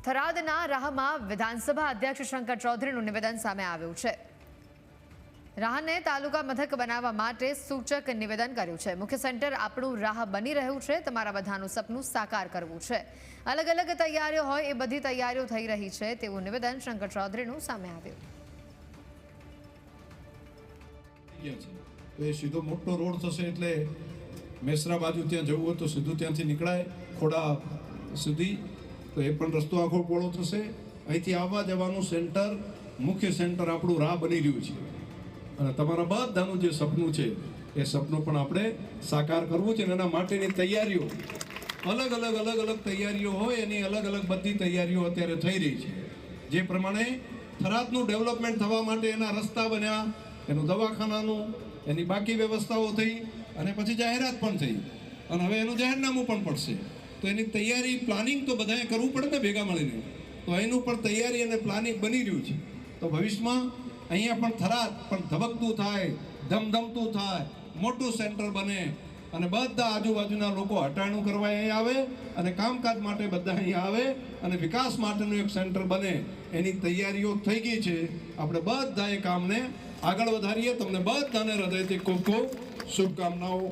થરાદના રાહમાં વિધાનસભા અધ્યક્ષ શંકર ચૌધરીનું નિવેદન સામે આવ્યું છે। રાહને તાલુકા મથક બનાવવા માટે સૂચક નિવેદન કર્યું છે। મુખ્ય સેન્ટર આપણું રાહ બની રહ્યું છે, તમારા બધાનું સપનું સાકાર કરવું છે। અલગ અલગ તૈયારીઓ હોય એ બધી તૈયારીઓ થઈ રહી છે તેવું નિવેદન શંકર ચૌધરીનું સામે આવ્યું। એ સીધો મોટો રોડ થશે એટલે મેસરા બાજુ ત્યાં જવું હોય તો સીધું ત્યાંથી નીકળાય ખોડા સુધી, તો એ પણ રસ્તો આખો પોળો થશે। અહીંથી આવવા જવાનું સેન્ટર, મુખ્ય સેન્ટર આપણું રાહ બની રહ્યું છે અને તમારા બધાનું જે સપનું છે એ સપનું પણ આપણે સાકાર કરવું છે અને એના માટેની તૈયારીઓ અલગ અલગ તૈયારીઓ હોય એની અલગ અલગ બધી તૈયારીઓ અત્યારે થઈ રહી છે। જે પ્રમાણે થરાદનું ડેવલપમેન્ટ થવા માટે એના રસ્તા બન્યા, એનું દવાખાનાનું, એની બાકી વ્યવસ્થાઓ થઈ અને પછી જાહેરાત પણ થઈ અને હવે એનું જાહેરનામું પણ પડશે। તો એની તૈયારી પ્લાનિંગ તો બધાએ કરવું પડે ને ભેગા મળીને, તો એનું પણ તૈયારી અને પ્લાનિંગ બની રહ્યું છે। તો ભવિષ્યમાં અહીંયા પણ થરાદ પણ ધબકતું થાય, ધમધમતું થાય, મોટું સેન્ટર બને અને બધા આજુબાજુના લોકો હટાણું કરવા અહીંયા આવે અને કામકાજ માટે બધા અહીંયા આવે અને વિકાસ માટેનું એક સેન્ટર બને એની તૈયારીઓ થઈ ગઈ છે। આપણે બધા એ કામને આગળ વધારીએ। તમને બધાને હૃદયથી ખૂબ ખૂબ શુભકામનાઓ।